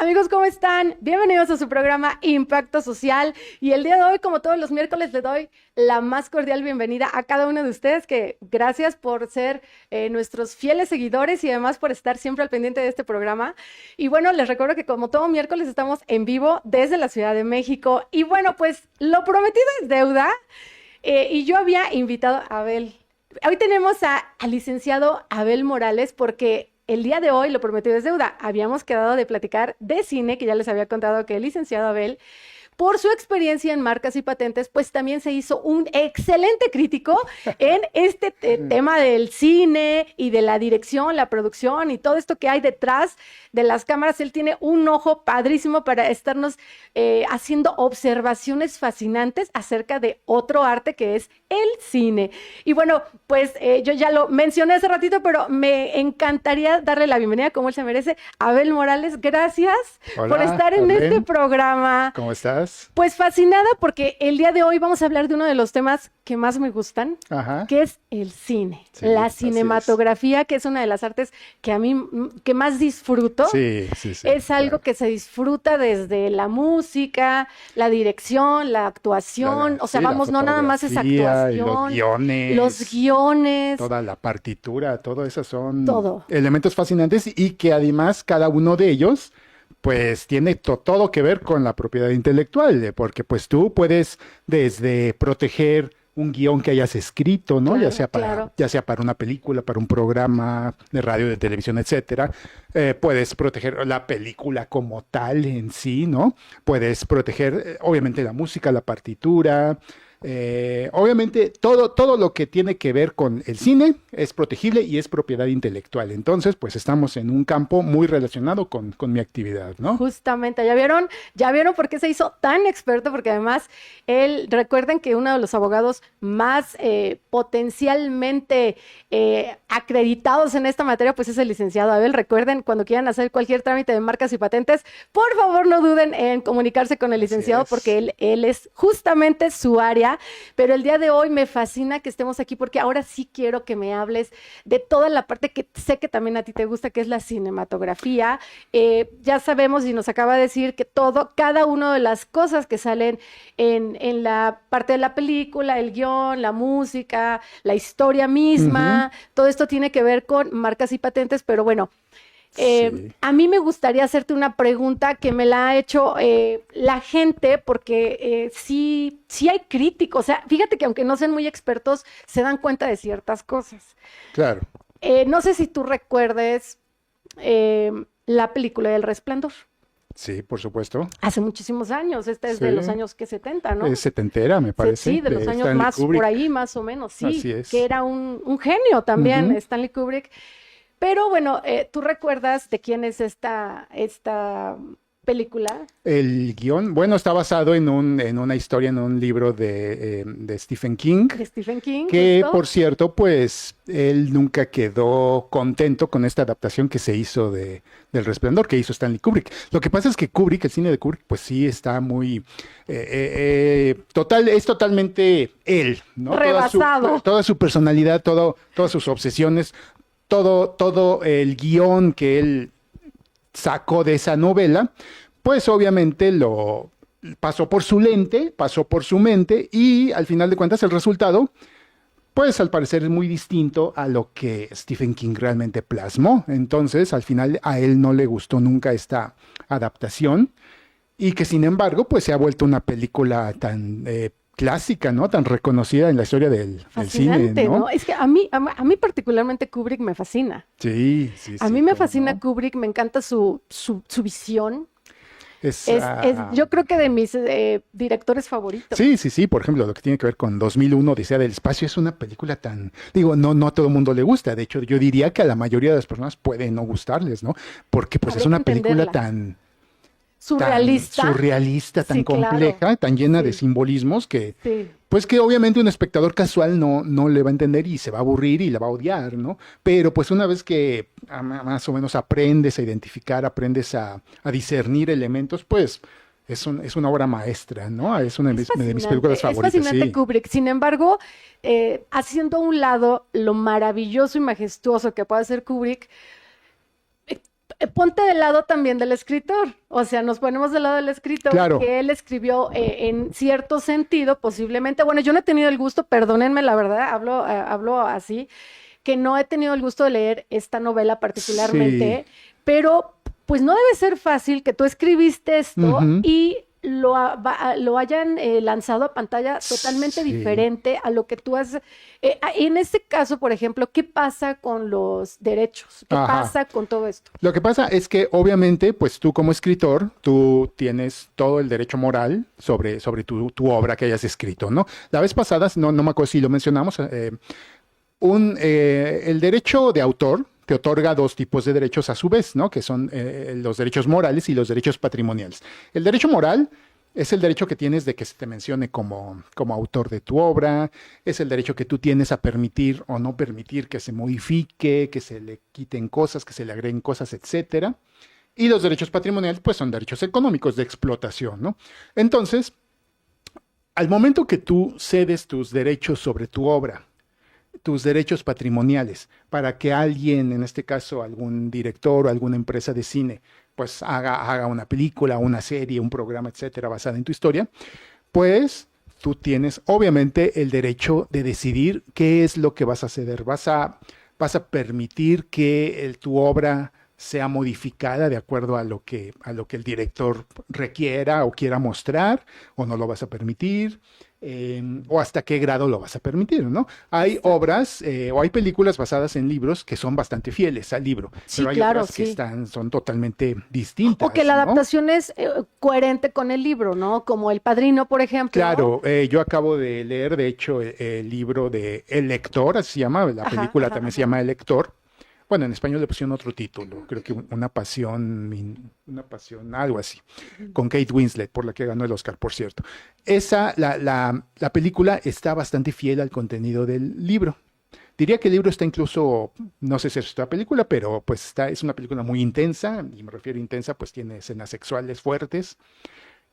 Amigos, ¿cómo están? Bienvenidos a su programa Impacto Social. Y el día de hoy, como todos los miércoles, le doy la más cordial bienvenida a cada uno de ustedes, que gracias por ser nuestros fieles seguidores y además por estar siempre al pendiente de este programa. Y bueno, les recuerdo que como todo miércoles estamos en vivo desde la Ciudad de México. Y bueno, pues lo prometido es deuda. Y yo había invitado a Abel. Hoy tenemos al licenciado Abel Morales porque el día de hoy, lo prometido es deuda, habíamos quedado de platicar de cine, que ya les había contado que el licenciado Abel, por su experiencia en marcas y patentes, pues también se hizo un excelente crítico en este tema del cine y de la dirección, la producción y todo esto que hay detrás de las cámaras. Él tiene un ojo padrísimo para estarnos haciendo observaciones fascinantes acerca de otro arte que es el cine. Y bueno, pues yo ya lo mencioné hace ratito, pero me encantaría darle la bienvenida, como él se merece, a Abel Morales. Gracias por estar en este programa. ¿Cómo estás? Pues fascinada porque el día de hoy vamos a hablar de uno de los temas que más me gustan, que es el cine, la cinematografía, que es una de las artes que a mí que más disfruto. Sí, es algo que se disfruta desde la música, la dirección, la actuación, vamos, no nada más es actuación, los guiones, toda la partitura, todo eso son elementos fascinantes y que además cada uno de ellos pues tiene todo que ver con la propiedad intelectual, porque pues tú puedes desde proteger un guión que hayas escrito, ¿no? Claro, ya sea para una película, para un programa de radio, de televisión, etcétera. Puedes proteger la película como tal en sí, ¿no? Puedes proteger, obviamente, la música, la partitura. Obviamente todo lo que tiene que ver con el cine es protegible y es propiedad intelectual. Entonces, pues estamos en un campo muy relacionado con mi actividad, ¿no? Justamente, ¿ya vieron por qué se hizo tan experto? Porque además recuerden que uno de los abogados más potencialmente acreditados en esta materia, pues es el licenciado Abel. Recuerden, cuando quieran hacer cualquier trámite de marcas y patentes, por favor no duden en comunicarse con el licenciado, porque él es justamente su área. Pero el día de hoy me fascina que estemos aquí porque ahora sí quiero que me hables de toda la parte que sé que también a ti te gusta, que es la cinematografía. Ya sabemos y nos acaba de decir que cada una de las cosas que salen en la parte de la película, el guión, la música, la historia misma, todo esto tiene que ver con marcas y patentes, pero bueno, a mí me gustaría hacerte una pregunta que me la ha hecho la gente, porque sí hay críticos. O sea, fíjate que aunque no sean muy expertos, se dan cuenta de ciertas cosas. Claro. No sé si tú recuerdes la película del Resplandor. Sí, por supuesto. Hace muchísimos años, esta es de los años 70, ¿no? Es setentera, me parece. Sí, de los años Stanley más Kubrick. por ahí, más o menos, sí. Así es. Que era un genio también, Stanley Kubrick. Pero bueno, ¿tú recuerdas de quién es esta película? El guión, bueno, está basado en una historia, en un libro de Stephen King. De Stephen King, que justo. Por cierto, pues él nunca quedó contento con esta adaptación que se hizo del Resplandor, que hizo Stanley Kubrick. Lo que pasa es que el cine de Kubrick, pues sí está muy es totalmente él, ¿no? Rebasado. Toda su personalidad, todas sus obsesiones, todo el guión que él sacó de esa novela, pues obviamente lo pasó por su lente, pasó por su mente y al final de cuentas el resultado, pues al parecer es muy distinto a lo que Stephen King realmente plasmó. Entonces al final a él no le gustó nunca esta adaptación y que sin embargo pues se ha vuelto una película tan clásica, ¿no? Tan reconocida en la historia del cine, ¿no? Es que a mí particularmente Kubrick me fascina. Sí. A mí me fascina Kubrick, me encanta su visión. Yo creo que de mis directores favoritos. Sí, por ejemplo, lo que tiene que ver con 2001, Odisea del Espacio, es una película tan, no a todo el mundo le gusta, de hecho yo diría que a la mayoría de las personas puede no gustarles, ¿no? Porque pues es una película tan surrealista, tan compleja, claro, tan llena de simbolismos que, pues que obviamente un espectador casual no le va a entender y se va a aburrir y la va a odiar, ¿no? Pero pues una vez que más o menos aprendes a identificar, aprendes a discernir elementos, pues es una obra maestra, ¿no? Es una de mis películas favoritas. Es fascinante Kubrick. Sin embargo, haciendo a un lado lo maravilloso y majestuoso que puede hacer Kubrick, ponte del lado también del escritor, o sea, nos ponemos del lado del escritor, Claro. que él escribió en cierto sentido, posiblemente, bueno, yo no he tenido el gusto, perdónenme la verdad, hablo así, que no he tenido el gusto de leer esta novela Sí. particularmente, pero pues no debe ser fácil que tú escribiste esto Ujú. y lo hayan lanzado a pantalla totalmente Sí. diferente a lo que tú has... en este caso, por ejemplo, ¿qué pasa con los derechos? ¿Qué Ajá. pasa con todo esto? Lo que pasa es que obviamente, pues tú como escritor, tú tienes todo el derecho moral sobre tu obra que hayas escrito, ¿no? La vez pasada, no me acuerdo si lo mencionamos, el derecho de autor te otorga dos tipos de derechos a su vez, ¿no? Que son los derechos morales y los derechos patrimoniales. El derecho moral es el derecho que tienes de que se te mencione como autor de tu obra, es el derecho que tú tienes a permitir o no permitir que se modifique, que se le quiten cosas, que se le agreguen cosas, etcétera. Y los derechos patrimoniales, pues son derechos económicos de explotación, ¿no? Entonces, al momento que tú cedes tus derechos sobre tu obra, tus derechos patrimoniales, para que alguien, en este caso algún director o alguna empresa de cine, pues haga una película, una serie, un programa, etcétera, basada en tu historia, pues tú tienes obviamente el derecho de decidir qué es lo que vas a ceder. Vas a permitir que tu obra sea modificada de acuerdo a lo que el director requiera o quiera mostrar, o no lo vas a permitir, o hasta qué grado lo vas a permitir, ¿no? Hay Exacto. obras o hay películas basadas en libros que son bastante fieles al libro, Sí, pero hay claro, otras que sí. son totalmente O que distintas, la ¿no? adaptación es coherente con el libro, ¿no? Como El Padrino, por ejemplo. Claro, yo acabo de leer, de hecho, el libro de El Lector, así se llama, la Ajá, película ajá, también se ajá. llama El Lector. Bueno, en español le pusieron otro título, creo que una pasión, algo así, con Kate Winslet, por la que ganó el Oscar, por cierto. La película está bastante fiel al contenido del libro. Diría que el libro está incluso, no sé si es esta película, pero pues es una película muy intensa, y me refiero a intensa, pues tiene escenas sexuales fuertes,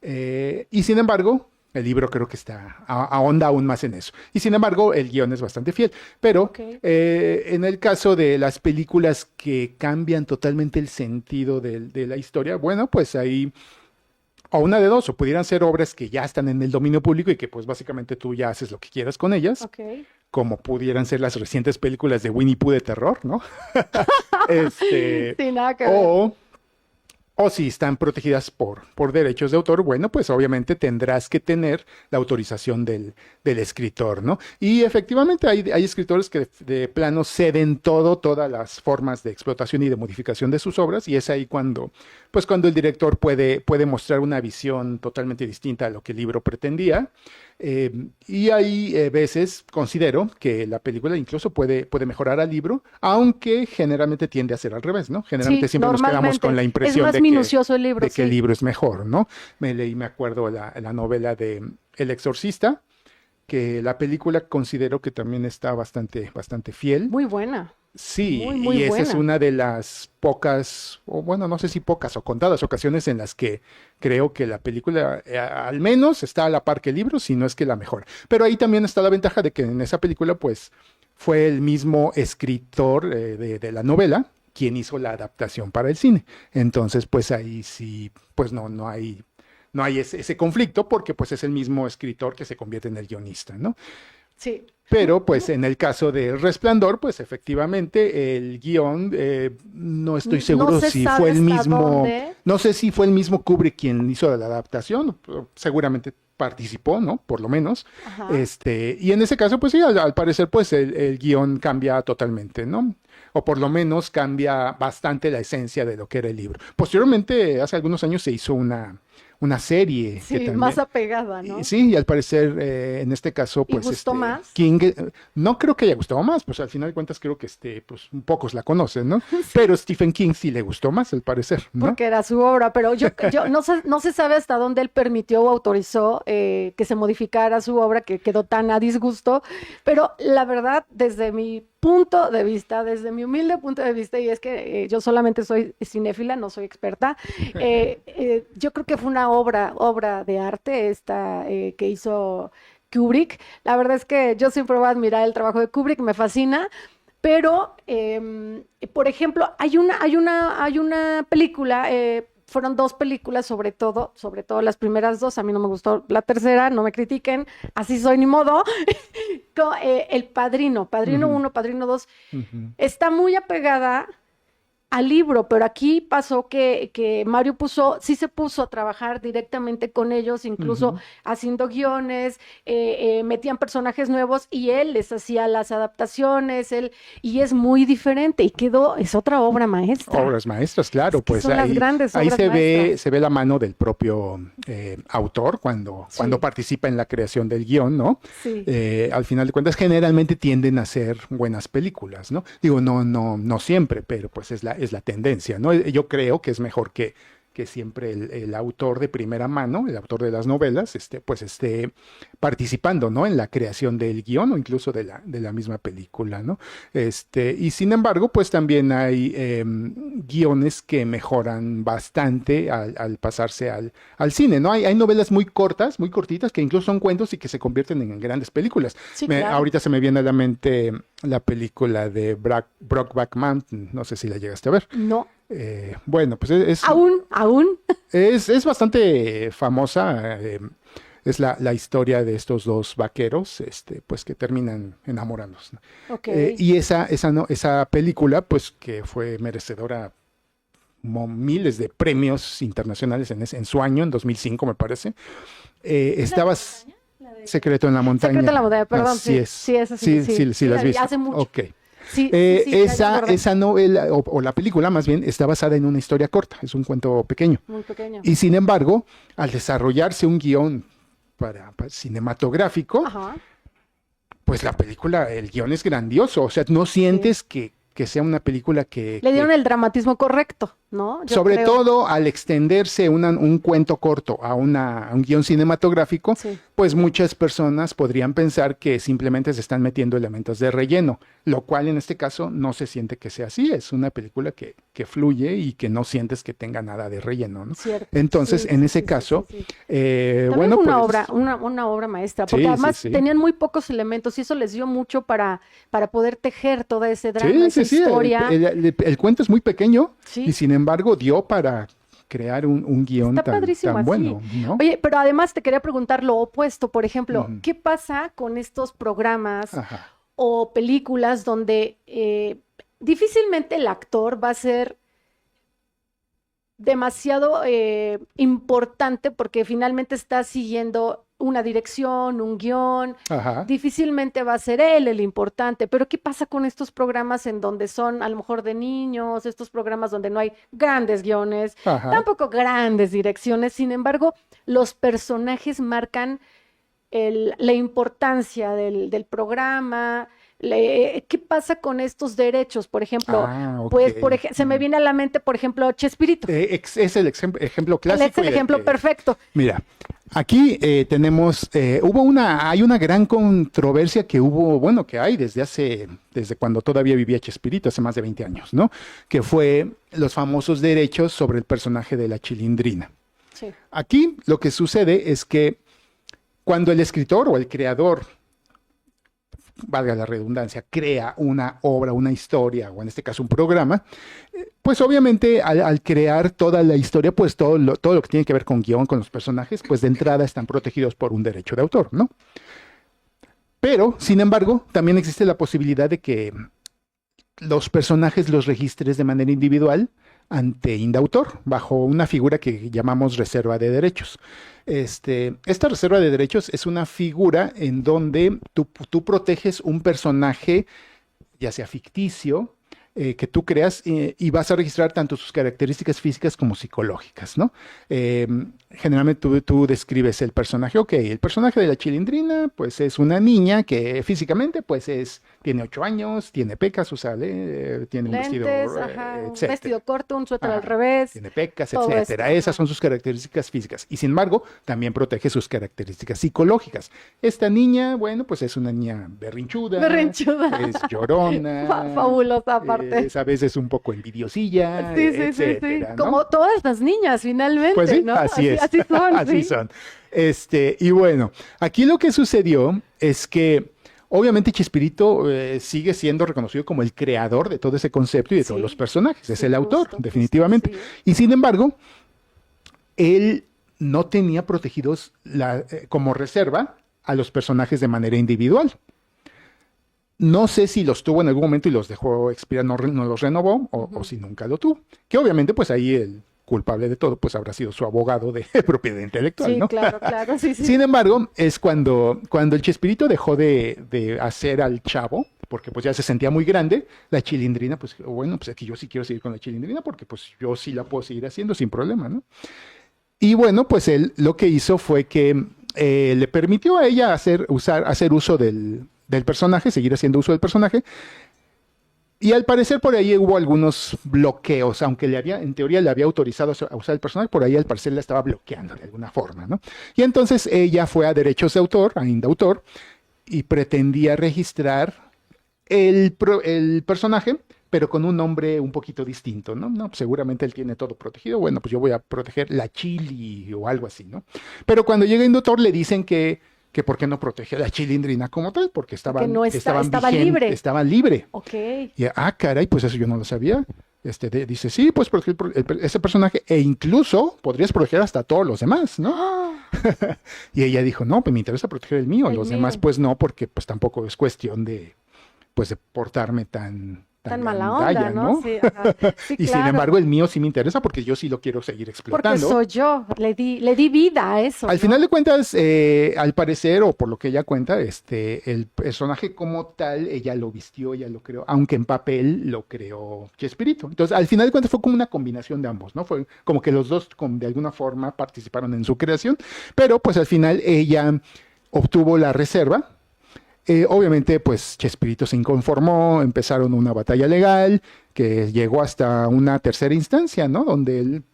y sin embargo, el libro creo que ahonda aún más en eso. Y sin embargo, el guión es bastante fiel. Pero Ok. en el caso de las películas que cambian totalmente el sentido de la historia, bueno, pues ahí, o una de dos, o pudieran ser obras que ya están en el dominio público y que pues básicamente tú ya haces lo que quieras con ellas, Ok. como pudieran ser las recientes películas de Winnie Pooh de terror, ¿no? Este, Sí, nada que ver. o o si están protegidas por derechos de autor, bueno, pues obviamente tendrás que tener la autorización del escritor, ¿no? Y efectivamente hay escritores que de plano ceden todas las formas de explotación y de modificación de sus obras, y es ahí cuando el director puede mostrar una visión totalmente distinta a lo que el libro pretendía. Y hay veces, considero, que la película incluso puede mejorar al libro, aunque generalmente tiende a ser al revés, ¿no? Generalmente Sí, siempre nos quedamos con normalmente. la Es impresión más de que, minucioso el libro, de que el sí. libro es mejor, ¿no? Me acuerdo la novela de El Exorcista, que la película considero que también está bastante fiel. Muy buena. Sí, Muy, muy y esa es buena. una de las pocas, o bueno, no sé si pocas o contadas ocasiones en las que creo que la película al menos está a la par que el libro, si no es que la mejor. Pero ahí también está la ventaja de que en esa película, pues, fue el mismo escritor de la novela quien hizo la adaptación para el cine. Entonces, pues ahí sí, pues no hay ese conflicto porque pues es el mismo escritor que se convierte en el guionista, ¿no? Sí. Pero pues en el caso de Resplandor, pues efectivamente el guión, no estoy No seguro se si fue sabe el hasta mismo, dónde. no sé si fue el mismo Kubrick quien hizo la adaptación, pero seguramente participó, ¿no? Por lo menos. Ajá. Y en ese caso, pues sí, al parecer, pues el guión cambia totalmente, ¿no? O por lo menos cambia bastante la esencia de lo que era el libro. Posteriormente, hace algunos años se hizo una serie que Sí, más también, apegada, y ¿no? sí, y al parecer, en este caso, ¿Y pues gustó más? King, no creo que haya gustado más, pues al final de cuentas creo que pues pocos la conocen, ¿no? Sí. Pero Stephen King sí le gustó más, al parecer, ¿no? Porque era su obra, pero yo no se sabe hasta dónde él permitió o autorizó que se modificara su obra, que quedó tan a disgusto, pero la verdad, desde mi punto de vista, desde mi humilde punto de vista, y es que yo solamente soy cinéfila, no soy experta, yo creo que fue una obra de arte esta que hizo Kubrick. La verdad es que yo siempre voy a admirar el trabajo de Kubrick, me fascina, Pero, por ejemplo, hay una película, fueron 2 películas sobre todo las primeras 2, a mí no me gustó la tercera, no me critiquen, así soy, ni modo. El Padrino 1, Padrino 2, está muy apegada al libro, pero aquí pasó que Mario sí se puso a trabajar directamente con ellos, incluso haciendo guiones, metían personajes nuevos y él les hacía las adaptaciones, y es muy diferente y es otra obra maestra. Obras maestras, claro, pues son las grandes ahí obras se maestras. ve la mano del propio autor cuando participa en la creación del guión, ¿no? Sí. Al final de cuentas, generalmente tienden a ser buenas películas, ¿no? Digo, no siempre, pero pues es la tendencia, ¿no? Yo creo que es mejor que siempre el autor de primera mano, el autor de las novelas, pues esté participando, ¿no? En la creación del guión o incluso de la misma película, ¿no? Y sin embargo, pues también hay guiones que mejoran bastante al pasarse al cine, ¿no? Hay novelas muy cortas, muy cortitas, que incluso son cuentos y que se convierten en grandes películas. Sí, claro. Ahorita se me viene a la mente la película de Brokeback Mountain, no sé si la llegaste a ver. No. Bueno, pues ¿Aún? Es bastante famosa. Es la historia de estos 2 vaqueros, pues que terminan enamorándose, ¿no? Okay. Y esa película, pues que fue merecedora miles de premios internacionales en su año, en 2005 me parece. Secreto en la montaña. Secreto en la montaña, perdón. Así es. Sí, esa sí las viste. Hace mucho. Ok. Sí, esa novela, o la película más bien, está basada en una historia corta, es un cuento pequeño. Muy pequeño. Y sin embargo, al desarrollarse un guión para cinematográfico, pues la película, el guión es grandioso, o sea, no sientes que sea una película que... Le dieron el dramatismo correcto, ¿no? Sobre todo al extenderse un cuento corto a un guión cinematográfico, pues muchas personas podrían pensar que simplemente se están metiendo elementos de relleno, lo cual en este caso no se siente que sea así, es una película que fluye y que no sientes que tenga nada de relleno, ¿no? Cierto. Entonces, en ese caso, bueno, pues... una obra maestra, porque además tenían muy pocos elementos y eso les dio mucho para poder tejer todo ese drama, esa historia. El cuento es muy pequeño y sin embargo dio para crear un guión tan bueno, ¿no? Oye, pero además te quería preguntar lo opuesto, por ejemplo, ¿qué pasa con estos programas o películas donde difícilmente el actor va a ser demasiado importante porque finalmente está siguiendo una dirección, un guión, difícilmente va a ser él el importante, pero ¿qué pasa con estos programas en donde son a lo mejor de niños, estos programas donde no hay grandes guiones, tampoco grandes direcciones, sin embargo, los personajes marcan la importancia del programa? ¿Qué pasa con estos derechos? Por ejemplo, pues se me viene a la mente, por ejemplo, Chespirito. Es el ejemplo clásico. Es el ejemplo perfecto. Mira, aquí hay una gran controversia que hay desde cuando todavía vivía Chespirito, hace más de 20 años, ¿no? Que fue los famosos derechos sobre el personaje de la Chilindrina. Sí. Aquí lo que sucede es que cuando el escritor o el creador, valga la redundancia, crea una obra, una historia, o en este caso un programa, pues obviamente al crear toda la historia, pues todo lo que tiene que ver con guión, con los personajes, pues de entrada están protegidos por un derecho de autor, ¿no? Pero, sin embargo, también existe la posibilidad de que los personajes los registres de manera individual ante Indautor, bajo una figura que llamamos reserva de derechos. Esta reserva de derechos es una figura en donde tú proteges un personaje, ya sea ficticio, que tú creas y vas a registrar tanto sus características físicas como psicológicas, ¿no? Generalmente tú describes el personaje. Ok, el personaje de la Chilindrina, pues es una niña que físicamente, pues tiene 8 años, tiene pecas, tiene lentes, un vestido corto, un suéter al revés. Tiene pecas, etcétera. Esas son sus características físicas. Y sin embargo, también protege sus características psicológicas. Esta niña, bueno, pues es una niña berrinchuda. Es llorona. Fabulosa aparte. A veces un poco envidiosilla, etcétera, ¿no? Como todas las niñas, finalmente, pues sí, ¿no? Así es. Son. Así son. Y bueno, aquí lo que sucedió es que Obviamente Chespirito sigue siendo reconocido como el creador de todo ese concepto y de todos los personajes. Es el autor, definitivamente. Sí. Y sin embargo, él no tenía protegidos como reserva a los personajes de manera individual. No sé si los tuvo en algún momento y los dejó expirar, no los renovó, o si nunca lo tuvo. Que obviamente, pues ahí el culpable de todo, pues habrá sido su abogado de propiedad intelectual, Sí, ¿no? claro, sí. Sin embargo, es cuando el Chespirito dejó de hacer al Chavo, porque pues ya se sentía muy grande, la Chilindrina, pues bueno, pues aquí yo sí quiero seguir con la Chilindrina, porque pues yo sí la puedo seguir haciendo sin problema, ¿no? Y bueno, pues él lo que hizo fue que le permitió a ella hacer uso del personaje, seguir haciendo uso del personaje. Y al parecer por ahí hubo algunos bloqueos, aunque en teoría le había autorizado a usar el personaje, por ahí al parecer la estaba bloqueando de alguna forma, ¿no? Y entonces ella fue a derechos de autor, a Indautor, y pretendía registrar el personaje, pero con un nombre un poquito distinto, ¿no? No, pues seguramente él tiene todo protegido, bueno, pues yo voy a proteger la Chili o algo así, ¿no? Pero cuando llega Indautor le dicen que por qué no protege a la Chilindrina como tal, porque estaba libre. Estaba libre. Ok. Y, caray, pues eso yo no lo sabía. Dice, sí, pues proteger ese personaje, e incluso podrías proteger hasta todos los demás, ¿no? ¡Oh! Y ella dijo, no, pues me interesa proteger el mío, los mío. demás pues no, porque pues tampoco es cuestión de portarme tan mala onda, ¿no? Sí, sí, y claro. sin embargo, el mío sí me interesa porque yo sí lo quiero seguir explotando. Porque soy yo, le di vida a eso. Al final de cuentas, al parecer, o por lo que ella cuenta, el personaje como tal, ella lo vistió, ella lo creó, aunque en papel lo creó Chespirito. Entonces, al final de cuentas fue como una combinación de ambos, ¿no? Fue como que los dos de alguna forma participaron en su creación, pero pues al final ella obtuvo la reserva. Obviamente, pues Chespirito se inconformó, empezaron una batalla legal que llegó hasta una tercera instancia, ¿no? Donde él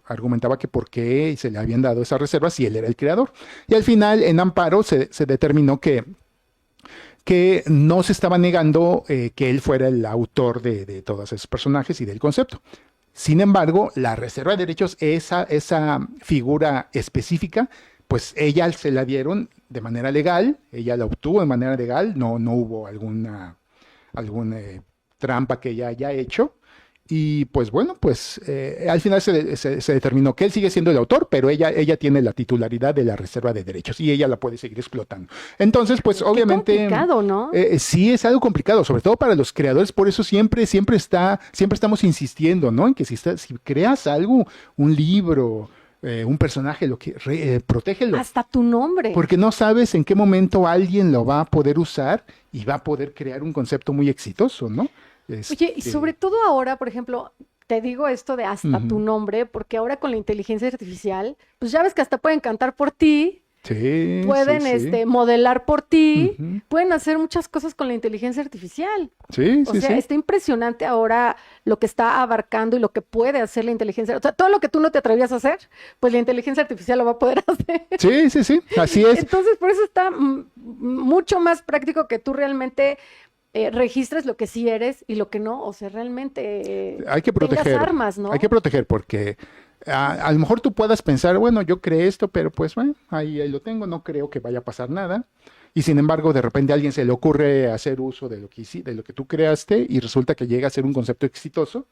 argumentaba que por qué se le habían dado esas reservas si él era el creador. Y al final, en amparo, se determinó que no se estaba negando que él fuera el autor de todos esos personajes y del concepto. Sin embargo, la reserva de derechos, esa figura específica, pues ella se la dieron de manera legal, ella la obtuvo de manera legal, no hubo alguna trampa que ella haya hecho. Y pues bueno, pues al final se determinó que él sigue siendo el autor, pero ella tiene la titularidad de la reserva de derechos y ella la puede seguir explotando. Entonces, pues obviamente... Qué complicado, ¿no? Sí, es algo complicado, sobre todo para los creadores, por eso siempre estamos insistiendo, ¿no? En que si creas algo, un libro... un personaje, protégelo. Hasta tu nombre. Porque no sabes en qué momento alguien lo va a poder usar y va a poder crear un concepto muy exitoso, ¿no? Oye, y sobre todo ahora, por ejemplo, te digo esto de hasta tu nombre, porque ahora con la inteligencia artificial, pues ya ves que hasta pueden cantar por ti. Sí, pueden sí. modelar por ti, pueden hacer muchas cosas con la inteligencia artificial. Sí, o sea, está impresionante ahora lo que está abarcando y lo que puede hacer la inteligencia. O sea, todo lo que tú no te atrevías a hacer, pues la inteligencia artificial lo va a poder hacer. Sí, así es. Entonces, por eso está mucho más práctico que tú realmente registres lo que sí eres y lo que no. O sea, realmente hay que proteger, tengas armas, ¿no? Hay que proteger porque... a lo mejor tú puedas pensar, bueno, yo creé esto, pero pues bueno, ahí lo tengo, no creo que vaya a pasar nada. Y sin embargo, de repente a alguien se le ocurre hacer uso de lo que tú creaste y resulta que llega a ser un concepto exitoso.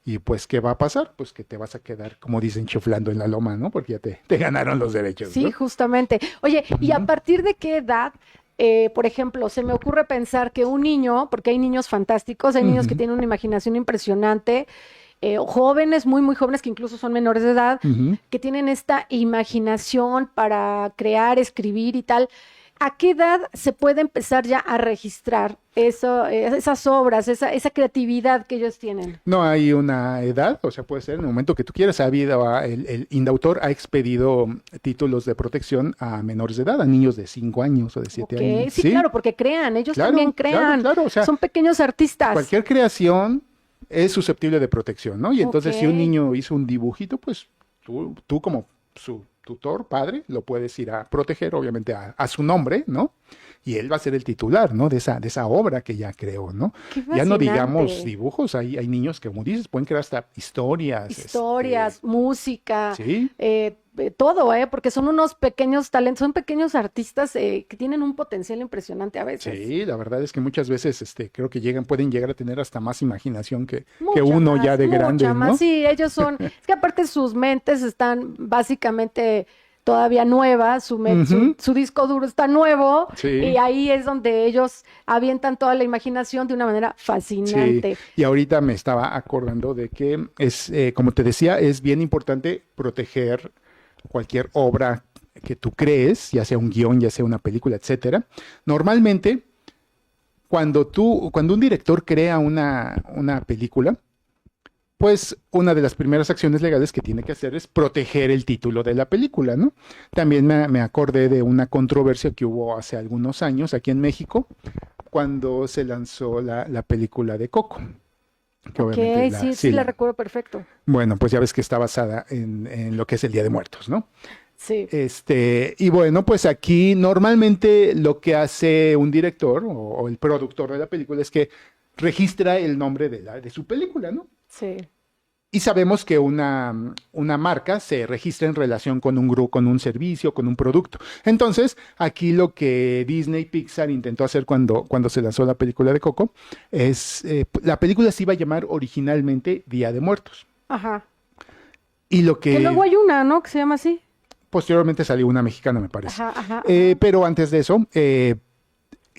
Y pues, ¿qué va a pasar? Pues que te vas a quedar, como dicen, chuflando en la loma, ¿no? Porque ya te ganaron los derechos, Sí, ¿no? Justamente. Oye, ¿y a partir de qué edad? Por ejemplo, se me ocurre pensar que un niño, porque hay niños fantásticos, hay niños que tienen una imaginación impresionante, jóvenes, muy, muy jóvenes, que incluso son menores de edad, que tienen esta imaginación para crear, escribir y tal. ¿A qué edad se puede empezar ya a registrar esas obras, esa creatividad que ellos tienen? No hay una edad, o sea, puede ser en el momento que tú quieras. El Indautor ha expedido títulos de protección a menores de edad, a niños de 5 años o de 7 años. Sí, claro, porque crean, ellos también crean. Claro, o sea, son pequeños artistas. Cualquier creación es susceptible de protección, ¿no? Y entonces si un niño hizo un dibujito, pues tú como su tutor, padre, lo puedes ir a proteger, obviamente, a su nombre, ¿no? Y él va a ser el titular, ¿no? De esa obra que ya creó, ¿no? Ya no digamos dibujos, hay niños que, como dices, pueden crear hasta historias. Música. Sí. todo, porque son unos pequeños talentos, son pequeños artistas que tienen un potencial impresionante a veces. Sí, la verdad es que muchas veces creo que pueden llegar a tener hasta más imaginación que Mucha uno más, ya de mucha grande, más. ¿no? Sí, ellos son, es que aparte sus mentes están básicamente todavía nuevas, Ujú. su disco duro está nuevo y Sí, ahí es donde ellos avientan toda la imaginación de una manera sí. fascinante. Y ahorita me estaba acordando de que como te decía, es bien importante proteger cualquier obra que tú crees, ya sea un guión, ya sea una película, etcétera. Normalmente, cuando un director crea una película, pues una de las primeras acciones legales que tiene que hacer es proteger el título de la película, ¿no? También me acordé de una controversia que hubo hace algunos años aquí en México, cuando se lanzó la película de Coco, que Ok, obviamente sí, sí la recuerdo perfecto. bueno, pues ya ves que está basada en lo que es el Día de Muertos, ¿no? Sí. Y bueno, pues aquí normalmente lo que hace un director o el productor de la película es que registra el nombre de su película, ¿no? Sí. Y sabemos que una marca se registra en relación con un grupo, con un servicio, con un producto. Entonces, aquí lo que Disney Pixar intentó hacer cuando se lanzó la película de Coco la película se iba a llamar originalmente Día de Muertos. Ajá. Y lo Que luego que hay una, ¿no? Que se llama así. posteriormente salió una mexicana, me parece. Ajá, ajá, ajá. Pero antes de eso,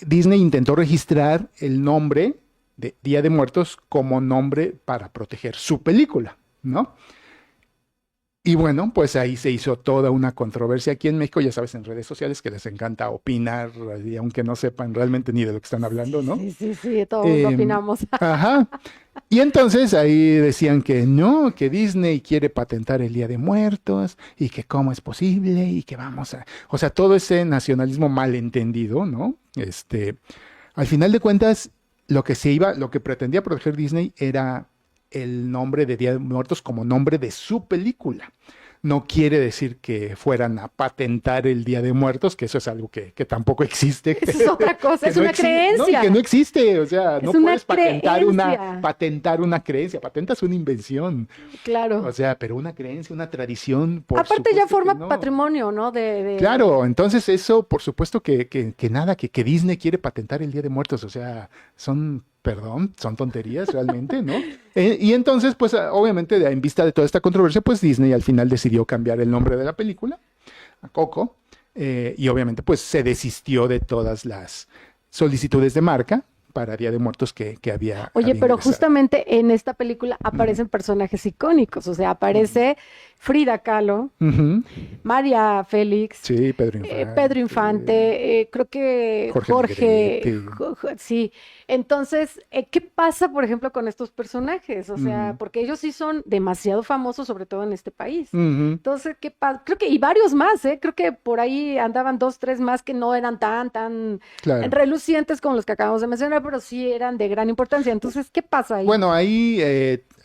Disney intentó registrar el nombre de Día de Muertos como nombre para proteger su película, ¿no? Y bueno, pues ahí se hizo toda una controversia aquí en México, ya sabes, en redes sociales que les encanta opinar, y aunque no sepan realmente ni de lo que están hablando, ¿no? Sí, sí, sí, todo el mundo Eh, opinamos. ajá. Y entonces ahí decían que no, que Disney quiere patentar el Día de Muertos y que cómo es posible y que vamos a... O sea, todo ese nacionalismo malentendido, ¿no? Al final de cuentas, lo que pretendía proteger Disney era el nombre de Día de Muertos como nombre de su película. No quiere decir que fueran a patentar el Día de Muertos, que eso es algo que tampoco existe. Eso es otra cosa, Que es no una exi- no, creencia. que no existe, o sea, Es no una puedes creencia. patentar una creencia, patentas una invención, o Claro. sea, pero una creencia, una tradición, por Aparte ya supuesto que forma no. patrimonio, ¿no? Claro, entonces eso, por supuesto que nada, que Disney quiere patentar el Día de Muertos, o sea, son tonterías realmente, ¿no? Y entonces, pues obviamente, en vista de toda esta controversia, pues Disney al final decidió cambiar el nombre de la película a Coco, y obviamente, pues se desistió de todas las solicitudes de marca para Día de Muertos Oye, había pero ingresado. justamente en esta película aparecen personajes icónicos, o sea, aparece Frida Kahlo, Ujú. María Félix, Sí, Pedro Infante, Pedro Infante, creo que Jorge Jorge, Negrete. sí. Entonces, ¿qué pasa, por ejemplo, con estos personajes? O sea, Ujú. porque ellos sí son demasiado famosos, sobre todo en este país. Ujú. Entonces, ¿qué pasa? Creo que, y varios más, ¿eh? Creo que por ahí andaban dos, tres más que no eran tan Claro. relucientes como los que acabamos de mencionar, pero sí eran de gran importancia. Entonces, ¿qué pasa ahí? Bueno, ahí,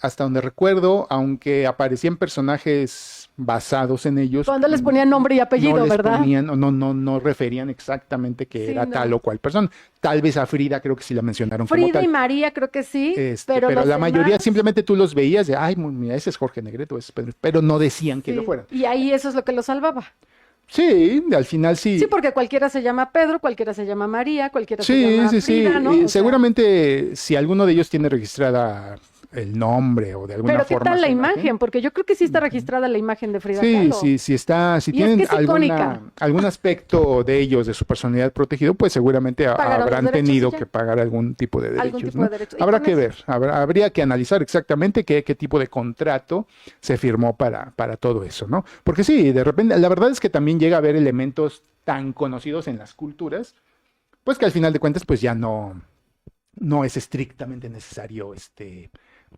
hasta donde recuerdo, aunque aparecían personajes basados en ellos, Cuando les ponían nombre y no apellido, les ¿verdad? ponían, no referían exactamente que Sí, era tal no. o cual persona. Tal vez a Frida creo que sí la mencionaron como Frida y tal. María creo que sí, pero Pero los la mayoría demás, simplemente tú los veías de, ay, mira, ese es Jorge Negrete, ese es Pedro", pero no decían que lo sí. fueran. Y ahí eso es lo que los salvaba. Sí, al final Sí, sí. porque cualquiera se llama Pedro, cualquiera se llama María, cualquiera se Sí, llama sí, sí. Frida, ¿no? O sea, Seguramente si alguno de ellos tiene registrada el nombre o de alguna pero ¿qué forma tal la su imagen? Porque yo creo que sí está registrada la imagen de Frida Sí, Kahlo. sí, sí está, si Y es que tienen es icónica. algún aspecto de ellos, de su personalidad protegido, pues seguramente Pagaron los habrán derechos y tenido ya. que pagar algún tipo de Algún derechos, tipo de ¿no? derecho. Y Habrá con que eso, ver, habría que analizar exactamente qué tipo de contrato se firmó para todo eso, ¿no? Porque sí, de repente, la verdad es que también llega a haber elementos tan conocidos en las culturas, pues que al final de cuentas, pues ya no es estrictamente necesario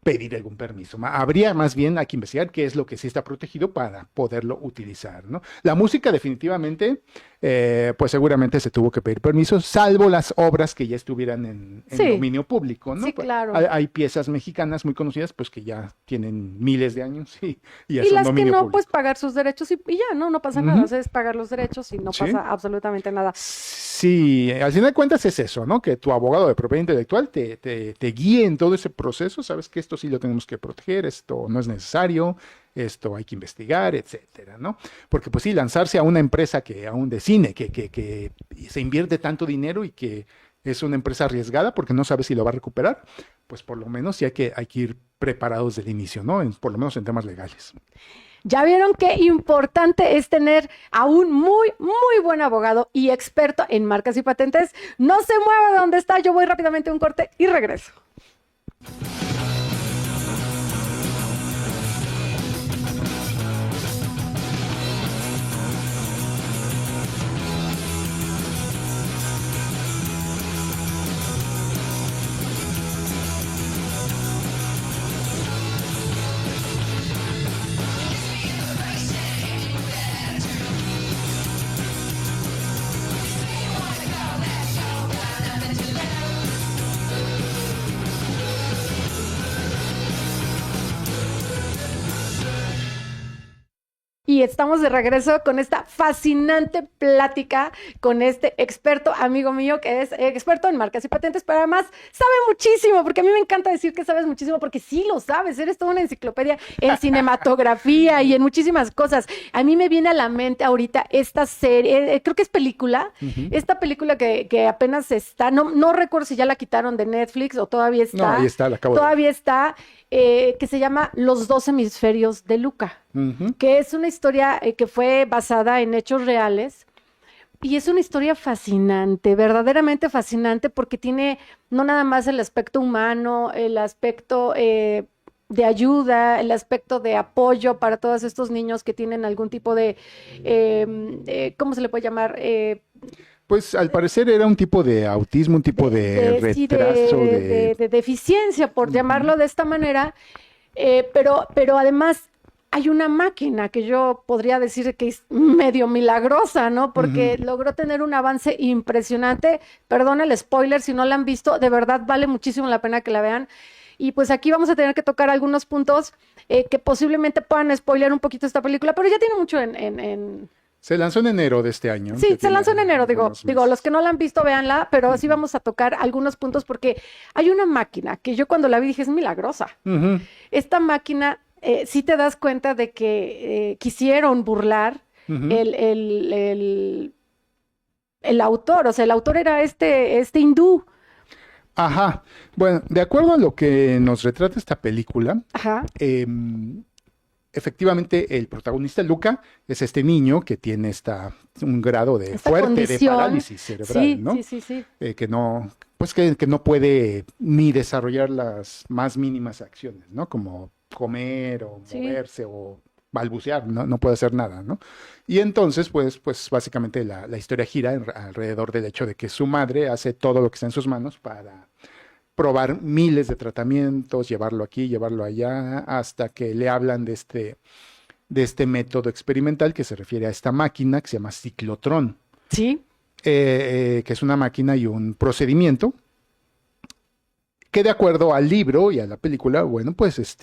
pedir algún permiso. Habría más bien hay que investigar qué es lo que sí está protegido para poderlo utilizar, ¿no? La música definitivamente, pues seguramente se tuvo que pedir permiso, salvo las obras que ya estuvieran en sí, dominio público, ¿no? sí, claro. Hay piezas mexicanas muy conocidas, pues que ya tienen miles de años y ya Y son las que dominio no, pues público. pagar sus derechos y ya, no pasa nada. O Ujú. sea, es pagar los derechos y no Sí. pasa absolutamente nada. Sí, al final de cuentas es eso, ¿no? Que tu abogado de propiedad intelectual te guíe en todo ese proceso, sabes que esto sí lo tenemos que proteger, esto no es necesario, esto hay que investigar, etcétera, ¿no? Porque pues sí, lanzarse a una empresa que aún de cine, que se invierte tanto dinero y que es una empresa arriesgada porque no sabe si lo va a recuperar, pues por lo menos sí hay que ir preparados desde el inicio, ¿no? Por lo menos en temas legales. Ya vieron qué importante es tener a un muy, muy buen abogado y experto en marcas y patentes. No se mueva de donde está, yo voy rápidamente a un corte y regreso. Y estamos de regreso con esta fascinante plática con este experto amigo mío que es experto en marcas y patentes, pero además sabe muchísimo, porque a mí me encanta decir que sabes muchísimo, porque sí lo sabes, eres toda una enciclopedia en cinematografía y en muchísimas cosas. A mí me viene a la mente ahorita esta serie, creo que es película, esta película que apenas está, no recuerdo si ya la quitaron de Netflix o todavía está. No, ahí está, la acabo de ver. Todavía está, que se llama Los 2 hemisferios de Luca. Que es una historia que fue basada en hechos reales y es una historia fascinante, verdaderamente fascinante, porque tiene no nada más el aspecto humano, el aspecto de ayuda, el aspecto de apoyo para todos estos niños que tienen algún tipo de, ¿cómo se le puede llamar? Pues al parecer era un tipo de autismo, un tipo de retraso, de deficiencia, por llamarlo de esta manera, pero además hay una máquina que yo podría decir que es medio milagrosa, ¿no? Porque logró tener un avance impresionante. Perdón el spoiler, si no la han visto, de verdad vale muchísimo la pena que la vean. Y pues aquí vamos a tener que tocar algunos puntos que posiblemente puedan spoiler un poquito esta película, pero ya tiene mucho en... Se lanzó en enero de este año. Sí, se lanzó en enero, digo, los que no la han visto, véanla, pero sí vamos a tocar algunos puntos porque hay una máquina que yo cuando la vi dije es milagrosa. Esta máquina, sí te das cuenta de que quisieron burlar el autor, o sea, el autor era este hindú. Ajá. Bueno, de acuerdo a lo que nos retrata esta película, efectivamente, el protagonista, Luca, es este niño que tiene un grado de fuerte de parálisis cerebral, ¿no? Sí. Que no, pues que no puede ni desarrollar las más mínimas acciones, ¿no? Como comer o moverse o balbucear, no puede hacer nada, ¿no? Y entonces, pues básicamente la historia gira alrededor del hecho de que su madre hace todo lo que está en sus manos para probar miles de tratamientos, llevarlo aquí, llevarlo allá, hasta que le hablan de este método experimental que se refiere a esta máquina que se llama ciclotrón. Sí. Que es una máquina y un procedimiento que de acuerdo al libro y a la película, bueno, pues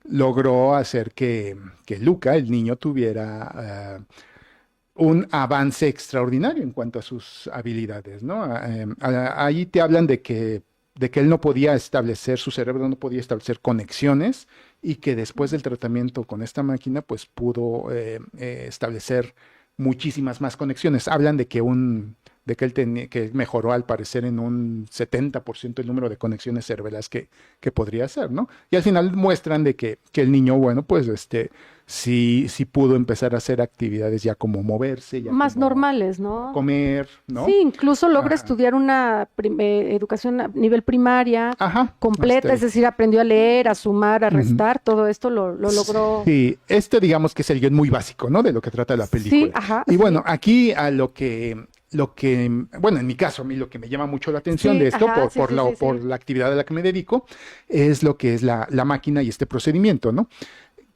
logró hacer que Luca, el niño, tuviera un avance extraordinario en cuanto a sus habilidades, ¿no? Ahí te hablan de que él no podía establecer, su cerebro no podía establecer conexiones y que después del tratamiento con esta máquina, pues pudo establecer muchísimas más conexiones. Hablan de que que mejoró al parecer en un 70% el número de conexiones cerebrales que podría hacer, ¿no? Y al final muestran de que el niño, bueno, pues sí pudo empezar a hacer actividades ya como moverse. Ya más como normales, ¿no? Comer, ¿no? Sí, incluso logra estudiar una educación a nivel primaria completa, es decir, aprendió a leer, a sumar, a restar, todo esto lo logró. Sí, digamos que es el guión muy básico, ¿no? De lo que trata la película. Sí, ajá. Y bueno, aquí a lo que, bueno, en mi caso, a mí lo que me llama mucho la atención de esto, por la actividad a la que me dedico, es lo que es la máquina y este procedimiento, ¿no?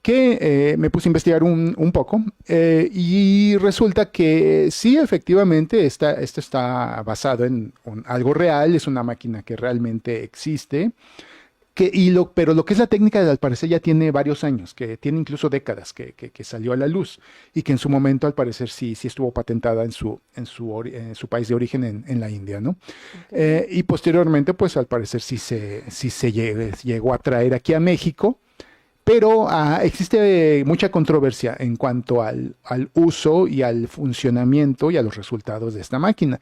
Que me puse a investigar un poco y resulta que sí, efectivamente, esto está basado en algo real, es una máquina que realmente existe, pero lo que es la técnica, al parecer, ya tiene varios años, que tiene incluso décadas que salió a la luz y que en su momento, al parecer, sí estuvo patentada en su país de origen, en la India, ¿no? Y posteriormente, pues, al parecer, sí se llegó a traer aquí a México. Pero existe mucha controversia en cuanto al uso y al funcionamiento y a los resultados de esta máquina.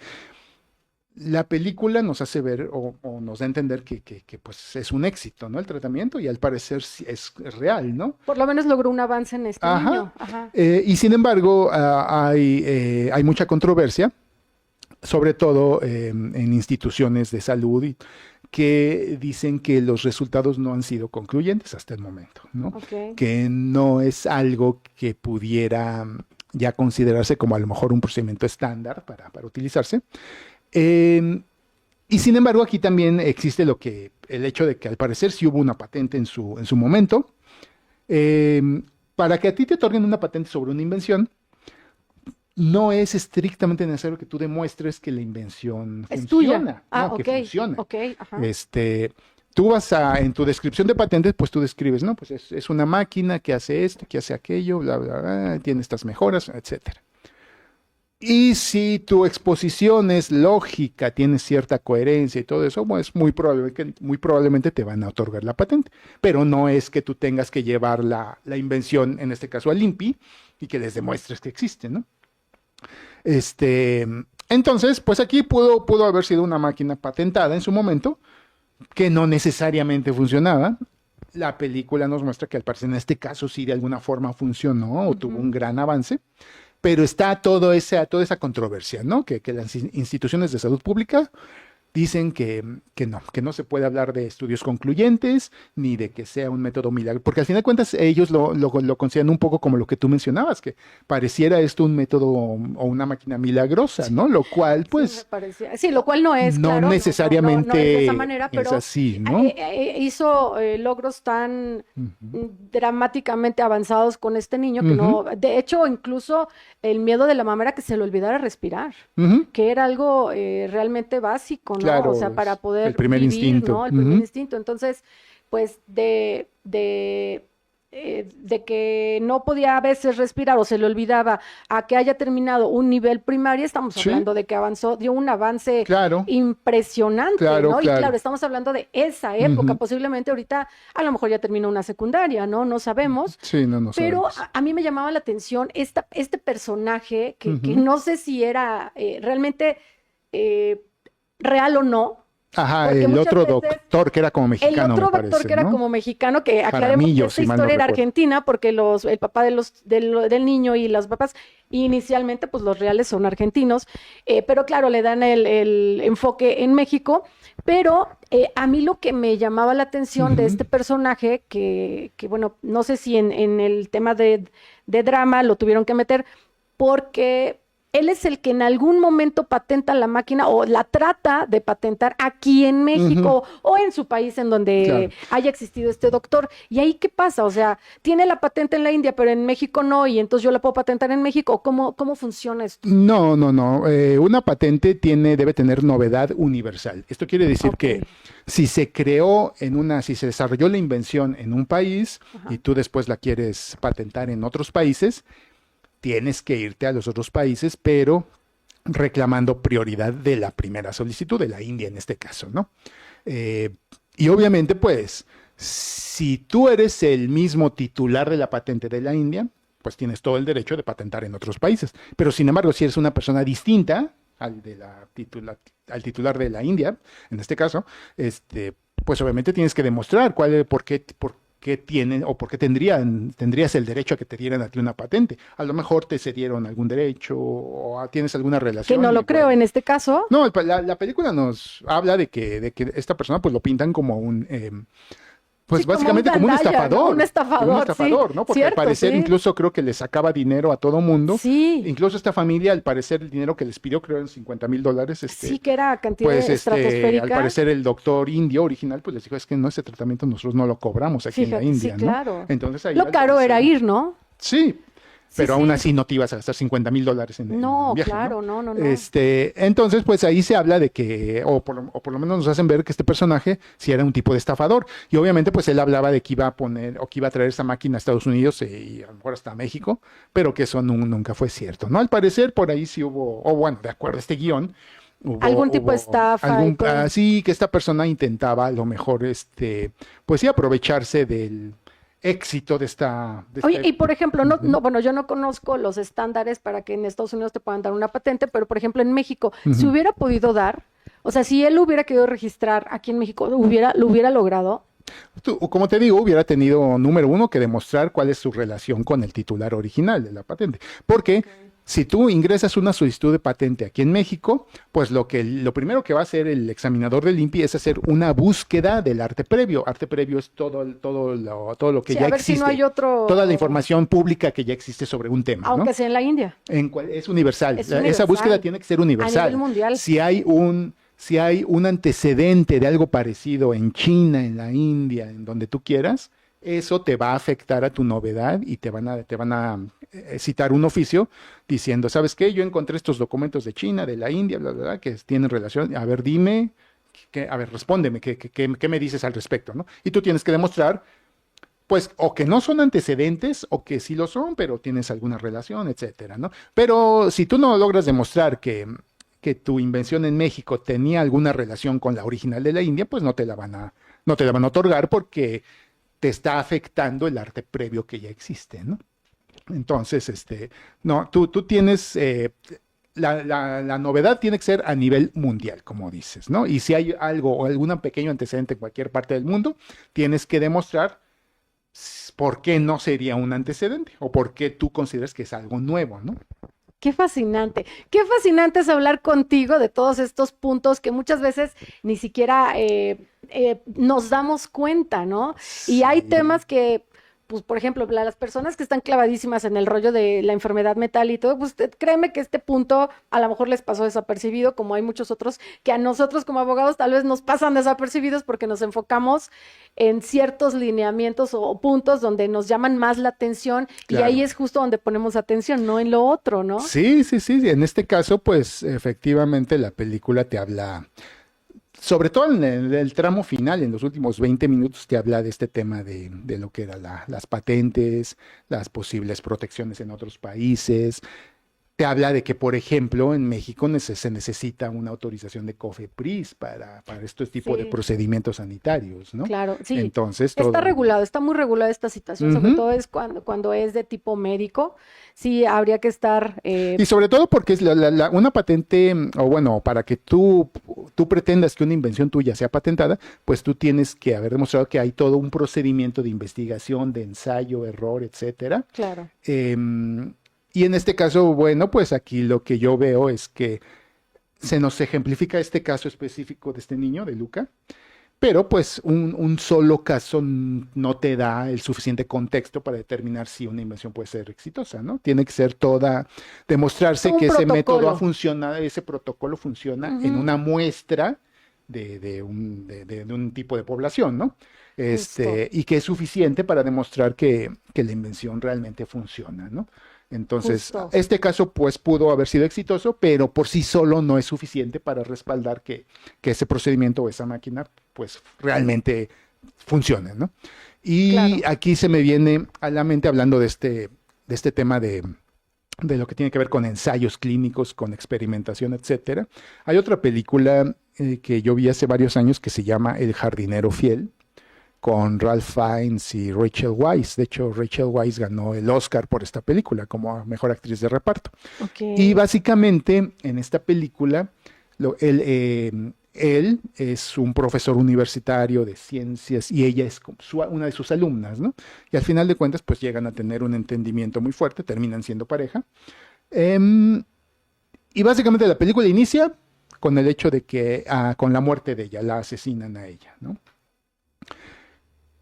La película nos hace ver o nos da a entender que, pues es un éxito, ¿no? El tratamiento y al parecer sí es real, ¿no? Por lo menos logró un avance en este Ajá. niño. Ajá. Y sin embargo, hay mucha controversia, sobre todo en instituciones de salud que dicen que los resultados no han sido concluyentes hasta el momento, ¿no? Ok. Que no es algo que pudiera ya considerarse como a lo mejor un procedimiento estándar para utilizarse. Y sin embargo, aquí también existe el hecho de que al parecer sí hubo una patente en su momento. Para que a ti te otorguen una patente sobre una invención, no es estrictamente necesario que tú demuestres que la invención Es funciona, tuya. no, que funciona. Ok, ajá. Tú en tu descripción de patentes, pues tú describes, ¿no? Pues es una máquina que hace esto, que hace aquello, bla, bla, bla, tiene estas mejoras, etcétera. Y si tu exposición es lógica, tiene cierta coherencia y todo eso, pues muy probablemente te van a otorgar la patente. Pero no es que tú tengas que llevar la invención, en este caso al INPI, y que les demuestres que existe, ¿no? Entonces, pues aquí pudo haber sido una máquina patentada en su momento, que no necesariamente funcionaba. La película nos muestra que al parecer en este caso sí de alguna forma funcionó o tuvo un gran avance. Pero está toda esa controversia, ¿no? Que las instituciones de salud pública dicen que no se puede hablar de estudios concluyentes ni de que sea un método milagro, porque al final de cuentas ellos lo consideran un poco como lo que tú mencionabas, que pareciera esto un método o una máquina milagrosa, ¿no? Lo cual, pues, Sí, me parecía. Sí, lo cual no es, no claro, necesariamente no es de esa manera, es pero así, ¿no? hizo logros tan Ujú. dramáticamente avanzados con este niño que no, de hecho, incluso el miedo de la mamá era que se le olvidara respirar, Ujú. que era algo realmente básico, ¿no? Claro, O sea, para es poder el primer vivir, instinto. ¿no? El primer Ujú. instinto. Entonces, pues de que no podía a veces respirar o se le olvidaba a que haya terminado un nivel primario, estamos Sí, hablando de que avanzó, dio un avance claro, impresionante, ¿no? Y claro. claro, estamos hablando de esa época, Ujú. posiblemente ahorita a lo mejor ya terminó una secundaria, ¿no? No sabemos, Sí, no pero sabemos. a mí me llamaba la atención este personaje que Ujú. no sé si era realmente eh, real o no, Ajá, porque el muchas otro veces doctor que era como el mexicano, me otro doctor parece, que era ¿no? como mexicano, que aclaremos que Jaramillo, esta si mal no historia era recuerdo. argentina, porque el papá del niño y los papás, inicialmente, pues los reales son argentinos, pero claro, le dan el enfoque en México, pero a mí lo que me llamaba la atención de Ujú. este personaje, que bueno, no sé si en el tema de drama lo tuvieron que meter, porque él es el que en algún momento patenta la máquina o la trata de patentar aquí en Ujú. México o en su país en donde Claro. haya existido este doctor. ¿Y ahí qué pasa? O sea, tiene la patente en la India, pero en México no, y entonces yo la puedo patentar en México. ¿Cómo funciona esto? No. Una patente debe tener novedad universal. Esto quiere decir Ok, que si se desarrolló la invención en un país y ajá, tú después la quieres patentar en otros países, tienes que irte a los otros países, pero reclamando prioridad de la primera solicitud, de la India en este caso, ¿no? Eh, y obviamente, pues, si tú eres el mismo titular de la patente de la India, pues tienes todo el derecho de patentar en otros países. Pero sin embargo, si eres una persona distinta al titular de la India, en este caso, pues obviamente tienes que demostrar por qué tienen o por qué tendrías el derecho a que te dieran a ti una patente. A lo mejor te cedieron algún derecho o tienes alguna que relación no y lo creo en bueno. este caso. No, la película nos habla de que esta persona pues lo pintan como pues Sí, como un básicamente como un gandalla, ¿no? Un estafador, sí, estafador, ¿no? Porque al cierto, parecer sí. incluso creo que le sacaba dinero a todo mundo. Sí, Incluso esta familia, al parecer el dinero que les pidió, creo en $50,000, sí que era cantidad pues al estratosférica. parecer el doctor indio original, pues les dijo, es que no, ese tratamiento nosotros no lo cobramos aquí en la Fíjate, sí, India, ¿no? claro. Entonces ahí Lo al caro era parecer, ir, ¿no? sí, Sí, pero aún sí. así no te ibas a gastar $50,000 en un No, viaje, ¿no? claro, no. Entonces, pues ahí se habla de que, o por lo menos nos hacen ver que este personaje sí era un tipo de estafador. Y obviamente, pues él hablaba de que iba a poner, o que iba a traer esa máquina a Estados Unidos y a lo mejor hasta a México, pero que eso nunca fue cierto, ¿no? Al parecer, por ahí sí hubo, o bueno, de acuerdo a este guión, Algún tipo de hubo estafa y todo. sí, que esta persona intentaba a lo mejor, pues sí, aprovecharse éxito de esta... Oye, y por ejemplo, bueno, yo no conozco los estándares para que en Estados Unidos te puedan dar una patente, pero por ejemplo en México, si Ujú. hubiera podido dar, o sea, si él hubiera querido registrar aquí en México, lo hubiera logrado. Como te digo, hubiera tenido, número uno, que demostrar cuál es su relación con el titular original de la patente. Porque Ok. si tú ingresas una solicitud de patente aquí en México, pues lo primero que va a hacer el examinador del INPI es hacer una búsqueda del arte previo. Arte previo es todo lo que Sí, ya a ver si no existe, hay toda la otro, información pública que ya existe sobre un tema, ¿no? aunque sea en la India, Es universal. es Esa búsqueda universal, tiene que ser a nivel universal. mundial. Si hay un antecedente de algo parecido en China, en la India, en donde tú quieras, eso te va a afectar a tu novedad y te van a citar un oficio diciendo, ¿sabes qué? Yo encontré estos documentos de China, de la India, bla, bla, bla, que tienen relación. A ver, dime, a ver, respóndeme, ¿qué me dices al respecto, ¿no? Y tú tienes que demostrar pues o que no son antecedentes o que sí lo son, pero tienes alguna relación, etcétera, ¿no? Pero si tú no logras demostrar que tu invención en México tenía alguna relación con la original de la India, pues no te la van a otorgar porque te está afectando el arte previo que ya existe, ¿no? Entonces, no, tú tienes, la novedad tiene que ser a nivel mundial, como dices, ¿no? Y si hay algo o algún pequeño antecedente en cualquier parte del mundo, tienes que demostrar por qué no sería un antecedente o por qué tú consideras que es algo nuevo, ¿no? Qué fascinante. Qué fascinante es hablar contigo de todos estos puntos que muchas veces ni siquiera nos damos cuenta, ¿no? Y hay Sí, temas que, pues, por ejemplo, las personas que están clavadísimas en el rollo de la enfermedad mental y todo, pues créeme que este punto a lo mejor les pasó desapercibido, como hay muchos otros que a nosotros como abogados tal vez nos pasan desapercibidos porque nos enfocamos en ciertos lineamientos o puntos donde nos llaman más la atención y ahí claro. es justo donde ponemos atención, no en lo otro, ¿no? Sí, sí, sí. En este caso, pues efectivamente la película te habla, sobre todo en el tramo final, en los últimos 20 minutos, te habla de este tema de lo que eran las patentes, las posibles protecciones en otros países. Te habla de que, por ejemplo, en México se necesita una autorización de COFEPRIS para estos tipos de Sí, procedimientos sanitarios, ¿no? claro, sí. Entonces, Está todo. regulado, está muy regulada esta situación, sobre Ujú. todo es cuando es de tipo médico, sí habría que estar, Y sobre todo porque es una patente, o bueno, para que tú pretendas que una invención tuya sea patentada, pues tú tienes que haber demostrado que hay todo un procedimiento de investigación, de ensayo, error, etcétera. claro, Em, y en este caso, bueno, pues aquí lo que yo veo es que se nos ejemplifica este caso específico de este niño, de Luca, pero pues un solo caso no te da el suficiente contexto para determinar si una invención puede ser exitosa, ¿no? Tiene que ser demostrarse todo un que ese método ha protocolo. funcionado, ese protocolo funciona en Ujú, una muestra de un tipo de población, ¿no? justo, Y que es suficiente para demostrar que la invención realmente funciona, ¿no? Entonces, justo. este caso pues pudo haber sido exitoso, pero por sí solo no es suficiente para respaldar que ese procedimiento o esa máquina pues realmente funcione, ¿no? Y Claro. aquí se me viene a la mente hablando de este tema de lo que tiene que ver con ensayos clínicos, con experimentación, etcétera. Hay otra película que yo vi hace varios años que se llama El jardinero fiel, con Ralph Fiennes y Rachel Weisz. De hecho, Rachel Weisz ganó el Oscar por esta película como mejor actriz de reparto. Ok. Y básicamente en esta película, él es un profesor universitario de ciencias y ella es como una de sus alumnas, ¿no? Y al final de cuentas, pues llegan a tener un entendimiento muy fuerte, terminan siendo pareja. Em, y básicamente la película inicia con el hecho de que, con la muerte de ella, la asesinan a ella, ¿no?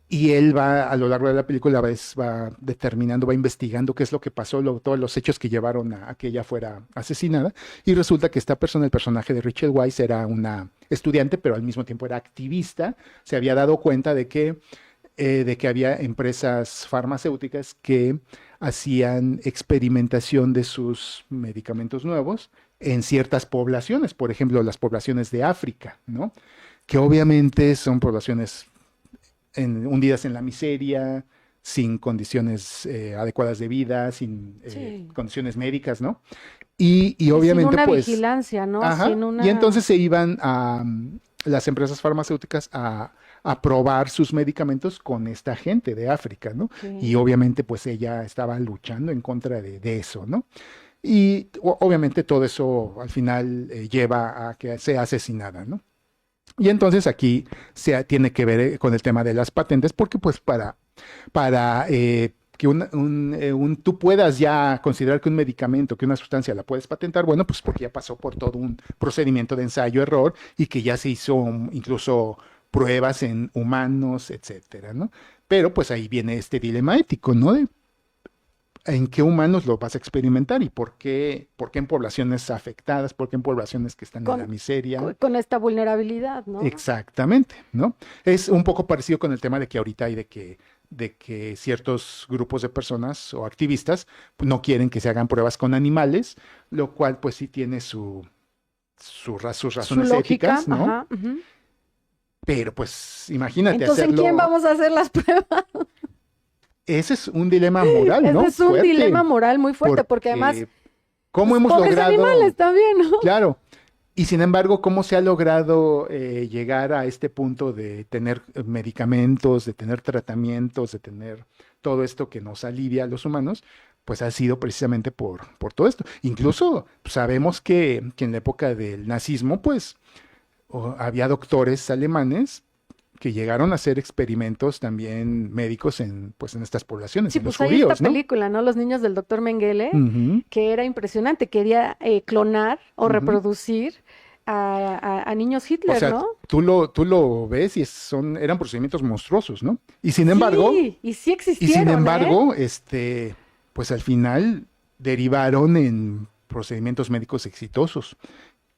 Y él a lo largo de la película, va determinando, va investigando qué es lo que pasó, todos los hechos que llevaron a que ella fuera asesinada. Y resulta que esta persona, el personaje de Rachel Weisz, era una estudiante, pero al mismo tiempo era activista. Se había dado cuenta de que había empresas farmacéuticas que hacían experimentación de sus medicamentos nuevos en ciertas poblaciones, por ejemplo, las poblaciones de África, ¿no? Que obviamente son poblaciones hundidas en la miseria, sin condiciones adecuadas de vida, sin Sí. condiciones médicas, ¿no? y obviamente sin una pues... vigilancia, ¿no? Ajá, Sin una... y entonces se iban a las empresas farmacéuticas a probar sus medicamentos con esta gente de África, ¿no? Y Ok. obviamente pues ella estaba luchando en contra de eso, ¿no? Y obviamente todo eso al final lleva a que sea asesinada, ¿no? Y entonces aquí tiene que ver con el tema de las patentes, porque pues para que tú puedas ya considerar que un medicamento, que una sustancia la puedes patentar, bueno, pues porque ya pasó por todo un procedimiento de ensayo-error y que ya se hizo incluso pruebas en humanos, etcétera, ¿no? Pero pues ahí viene este dilema ético, ¿no? ¿En qué humanos lo vas a experimentar y por qué en poblaciones afectadas, por qué en poblaciones que están en la Con, miseria? con esta vulnerabilidad, ¿no? Exactamente, ¿no? Es un poco parecido con el tema de que ahorita hay de que ciertos grupos de personas o activistas pues, no quieren que se hagan pruebas con animales, lo cual pues sí tiene sus Su razones lógica, éticas, ¿no? ajá. Ujú. Pero pues imagínate Entonces, ¿en quién hacerlo, vamos a hacer las pruebas? ese es un dilema moral, Ese ¿no? es un dilema Fuerte, moral muy fuerte, porque además, porque ¿cómo pues, hemos pobres logrado? animales también, ¿no? Claro. Y sin embargo, ¿cómo se ha logrado llegar a este punto de tener medicamentos, de tener tratamientos, de tener todo esto que nos alivia a los humanos? Pues ha sido precisamente por todo esto. Incluso pues, sabemos que en la época del nazismo, pues había doctores alemanes que llegaron a hacer experimentos también médicos en estas poblaciones, Sí, en los pues hay esta judíos, ¿no? película, ¿no? Los niños del doctor Mengele, Ujú, que era impresionante, quería clonar o ujú. reproducir a niños O Hitler, sea, ¿no? tú lo ves y eran procedimientos monstruosos, ¿no? Y sin embargo, Sí, y sí y sin existieron, ¿eh? embargo, pues al final derivaron en procedimientos médicos exitosos.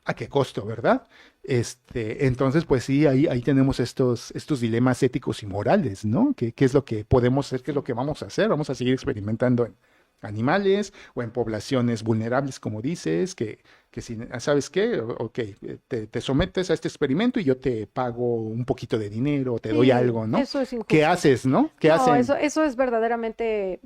¿A qué costo, verdad? Entonces, pues sí, ahí tenemos estos dilemas éticos y morales, ¿no? ¿Qué es lo que podemos hacer? ¿Qué es lo que vamos a hacer? Vamos a seguir experimentando en animales o en poblaciones vulnerables, como dices, que si, ¿sabes qué? Ok, te sometes a este experimento y yo te pago un poquito de dinero, te doy Sí, algo, ¿no? eso es ¿Qué injusto. haces, no? ¿Qué No, hacen? eso es verdaderamente,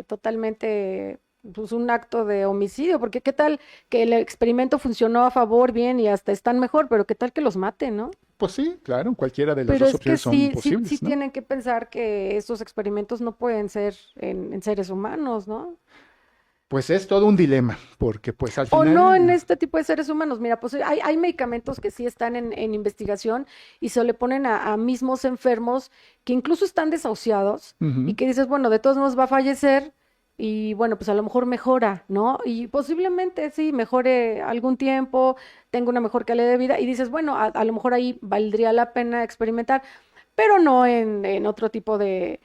totalmente, pues, un acto de homicidio, porque qué tal que el experimento funcionó a favor, bien, y hasta están mejor, pero qué tal que los maten, ¿no? Pues sí, claro, cualquiera de las Pero dos es que opciones son sí posibles, ¿no? tienen que pensar que estos experimentos no pueden ser en seres humanos, ¿no? Pues es todo un dilema, porque pues al O no en final... este tipo de seres humanos. Mira, pues hay medicamentos que sí están en investigación y se le ponen a mismos enfermos que incluso están desahuciados y Ujú. que dices, bueno, de todos modos va a fallecer y bueno, pues a lo mejor mejora, ¿no? Y posiblemente sí, mejore algún tiempo, tenga una mejor calidad de vida y dices, bueno, a lo mejor ahí valdría la pena experimentar, pero no en otro tipo de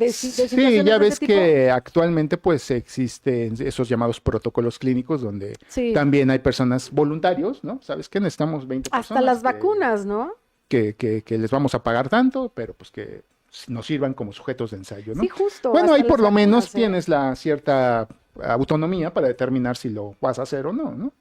Sí, situaciones ya de ese ves tipo. que actualmente pues existen esos llamados protocolos clínicos donde Sí, también hay personas voluntarios, ¿no? ¿Sabes qué? Necesitamos 20 hasta personas las que, vacunas, ¿no? que, que, que les vamos a pagar tanto, pero pues que nos sirvan como sujetos de ensayo, Sí, ¿no? justo, Bueno, ahí hasta por las lo menos vacunas, ¿eh? tienes la cierta autonomía para determinar si lo vas a hacer o no, ¿no?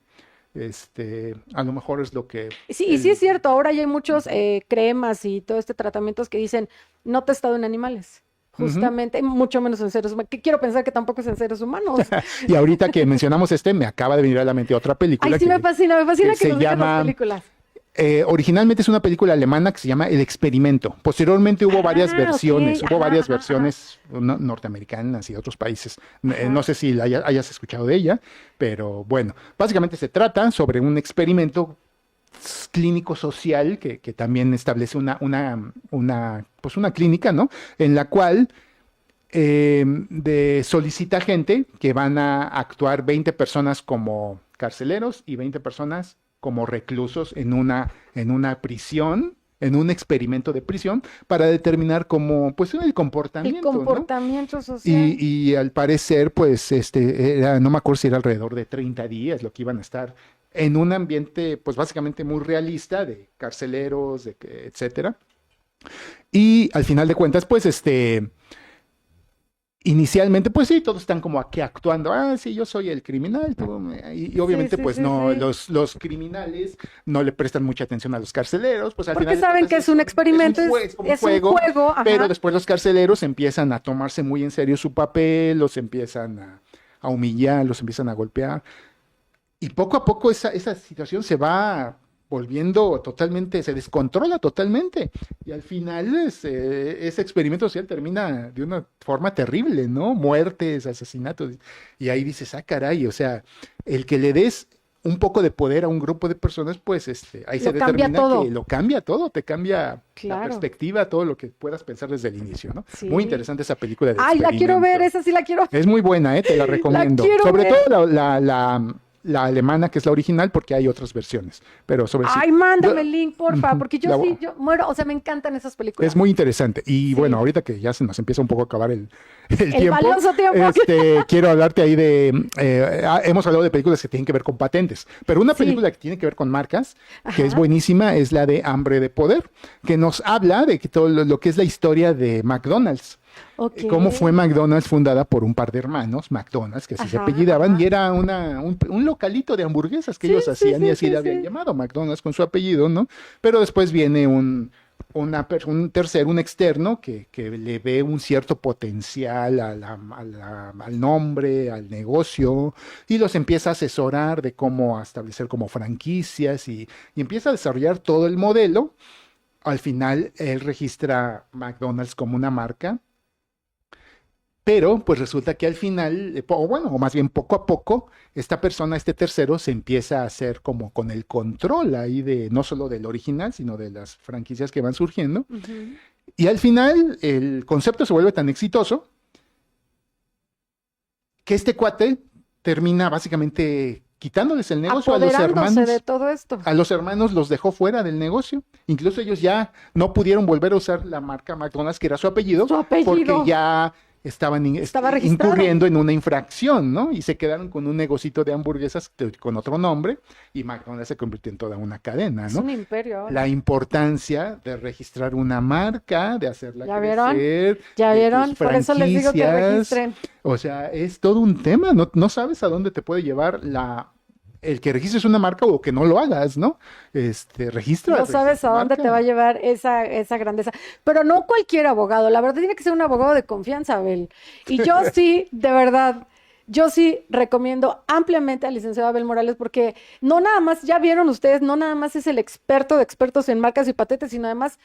A lo mejor es lo que Sí, y sí el... es cierto, ahora ya hay muchos Ujú, cremas y todo este tratamientos que dicen no testado en animales, ujú. justamente, mucho menos en seres humanos, que quiero pensar que tampoco es en seres humanos. Y ahorita que mencionamos me acaba de venir a la mente otra Ay, película sí me que fascina que se nos digan las llama películas. originalmente es una película alemana que se llama El Experimento. Posteriormente Ah, ok, hubo ajá, varias ajá, ajá, versiones norteamericanas y de otros países. No ajá. sé si hayas escuchado de ella, pero bueno, básicamente se trata sobre un experimento clínico social que también establece pues una clínica, ¿no? En la cual solicita gente que van a actuar 20 personas como carceleros y 20 personas como reclusos en una prisión, en un experimento de prisión, para determinar cómo, pues, el El comportamiento, ¿no? comportamiento social. Y al parecer, pues, no me acuerdo si era alrededor de 30 días lo que iban a estar en un ambiente, pues, básicamente muy realista de carceleros, etcétera. Y al final de cuentas, pues, inicialmente, pues sí, todos están como aquí actuando. Ah, sí, yo soy el criminal. Y Sí, obviamente, sí, pues sí, no, sí. los criminales no le prestan mucha atención a los carceleros. Pues al Porque final de saben cuentas que es un experimento, es como un es un juego. juego, Pero ajá. después los carceleros empiezan a tomarse muy en serio su papel, los empiezan a humillar, los empiezan a golpear. Y poco a poco esa situación se va volviendo totalmente, se descontrola totalmente. Y al final ese experimento social termina de una forma terrible, ¿no? Muertes, asesinatos. Y ahí dices, ah, caray, o sea, el que le des un poco de poder a un grupo de personas, pues ahí se Lo cambia determina todo. que lo cambia todo, te cambia la Claro. perspectiva, todo lo que puedas pensar desde el inicio, ¿no? Sí. Muy interesante esa película de Ay, la quiero ver, Experimento. esa sí la quiero ver. Es muy buena, te la recomiendo. quiero Sobre ver. todo la alemana, que es la original, porque hay otras versiones. Pero sobre sí. Ay, mándame Yo- el link, porfa, porque yo La- sí, yo muero, o sea, me encantan esas películas. Es muy interesante. Y Sí. bueno, ahorita que ya se nos empieza un poco a acabar el El tiempo, valioso tiempo. quiero hablarte ahí hemos hablado de películas que tienen que ver con patentes, pero una Sí. película que tiene que ver con marcas, que es Ajá. buenísima, es la de Hambre de Poder, que nos habla de que todo lo que es la historia de McDonald's. Ok. Cómo fue McDonald's fundada por un par de hermanos, McDonald's, que así se Ajá, apellidaban, ajá. y era un localito de hamburguesas que Sí, ellos sí, hacían, y sí, así sí, le habían sí. llamado McDonald's con su apellido, ¿no? Pero después viene un tercero, un externo, que le ve un cierto potencial al nombre, al negocio, y los empieza a asesorar de cómo establecer como franquicias, y empieza a desarrollar todo el modelo. Al final, él registra McDonald's como una marca, pero pues resulta que al final, o más bien poco a poco, esta persona, este tercero, se empieza a hacer como con el control ahí de no solo del original, sino de las franquicias que van surgiendo. Ujú. Y al final el concepto se vuelve tan exitoso que este cuate termina básicamente quitándoles el negocio a los Apoderándose hermanos. de todo esto. A los hermanos los dejó fuera del negocio. Incluso ellos ya no pudieron volver a usar la marca McDonald's, que era su apellido, Su apellido. porque ya estaban Estaba registrado. incurriendo en una infracción, ¿no? Y se quedaron con un negocito de hamburguesas con otro nombre, y McDonald's se convirtió en toda una cadena, Es ¿no? un imperio ahora. La importancia de registrar una marca, de hacerla ¿Ya vieron? crecer, ¿Ya de vieron? tus Por eso les digo que franquicias. registren. O sea, es todo un tema, no sabes a dónde te puede llevar el que registres una marca o que no lo hagas, ¿no? Registra. No sabes a dónde marca. te va a llevar esa grandeza. Pero no cualquier abogado. La verdad tiene que ser un abogado de confianza, Abel. Y yo sí, de verdad, yo sí recomiendo ampliamente al licenciado Abel Morales porque no nada más, ya vieron ustedes, no nada más es el experto de expertos en marcas y patentes, sino además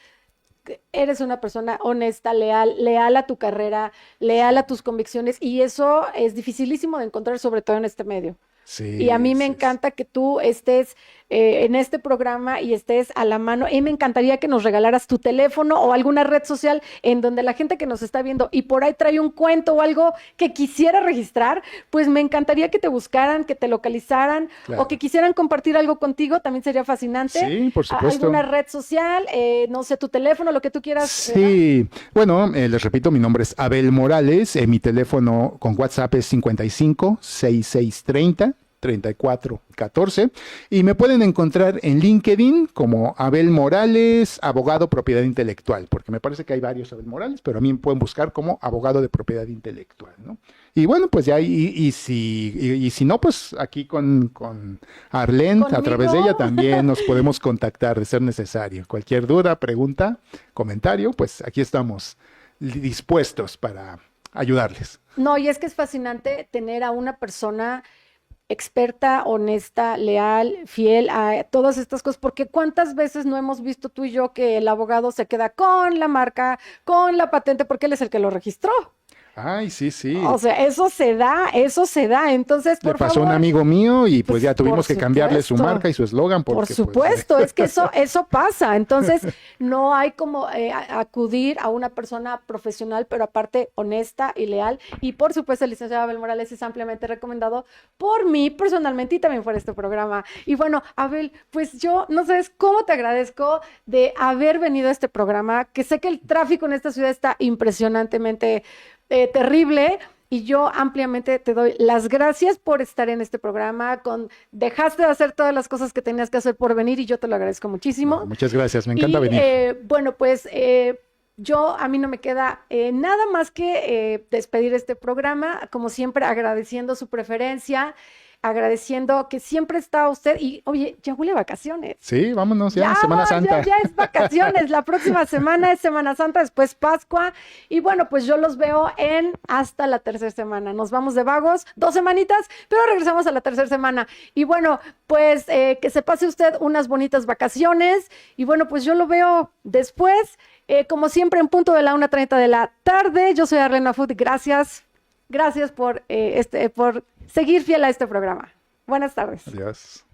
eres una persona honesta, leal a tu carrera, leal a tus convicciones y eso es dificilísimo de encontrar, sobre todo en este medio. Sí, Y a mí me sí, encanta que tú estés en este programa y estés a la mano. Y me encantaría que nos regalaras tu teléfono o alguna red social en donde la gente que nos está viendo y por ahí trae un cuento o algo que quisiera registrar, pues me encantaría que te buscaran, que te localizaran Claro. o que quisieran compartir algo contigo. También sería fascinante. Sí, por supuesto. Alguna red social, no sé, tu teléfono, lo que tú quieras. ¿verdad? Sí, bueno, les repito, mi nombre es Abel Morales, mi teléfono con WhatsApp es 55 6630 3414 y me pueden encontrar en LinkedIn como Abel Morales, abogado propiedad intelectual, porque me parece que hay varios Abel Morales, pero a mí me pueden buscar como abogado de propiedad intelectual, ¿no? Y bueno, pues ya, si no, pues aquí con Arlene, a través de ella ¿Conmigo? también nos podemos contactar de ser necesario. Cualquier duda, pregunta, comentario, pues aquí estamos dispuestos para ayudarles. No, y es que es fascinante tener a una persona experta, honesta, leal, fiel a todas estas cosas, porque cuántas veces no hemos visto tú y yo que el abogado se queda con la marca, con la patente, porque él es el que lo registró. Ay, sí, sí. O sea, eso se da, entonces, Le por pasó a un favor. amigo mío y pues Pues, ya tuvimos por que cambiarle su supuesto. marca y su eslogan Por porque pues, supuesto, es que eso pasa. Entonces, no hay como acudir a una persona profesional, pero aparte honesta y leal. Y por supuesto, el licenciado Abel Morales es ampliamente recomendado por mí personalmente y también por este programa. Y bueno, Abel, pues yo no sabes cómo te agradezco de haber venido a este programa, que sé que el tráfico en esta ciudad está impresionantemente terrible. Y yo ampliamente te doy las gracias por estar en este programa. Dejaste de hacer todas las cosas que tenías que hacer por venir y yo te lo agradezco muchísimo. No, muchas gracias, me encanta Y, venir. bueno, pues a mí no me queda nada más que despedir este programa, como siempre agradeciendo su preferencia, agradeciendo que siempre está usted y, oye, ya huele a vacaciones. Sí, vámonos ya, Semana Santa. Ya es vacaciones, la próxima semana es Semana Santa, después Pascua, y bueno, pues yo los veo hasta la tercera semana. Nos vamos de vagos 2 semanitas, pero regresamos a la tercera semana. Y bueno, pues que se pase usted unas bonitas vacaciones, y bueno, pues yo lo veo después, como siempre, en punto de la 1:30 de la tarde. Yo soy Arlena Food, gracias por seguir fiel a este programa. Buenas tardes. Adiós.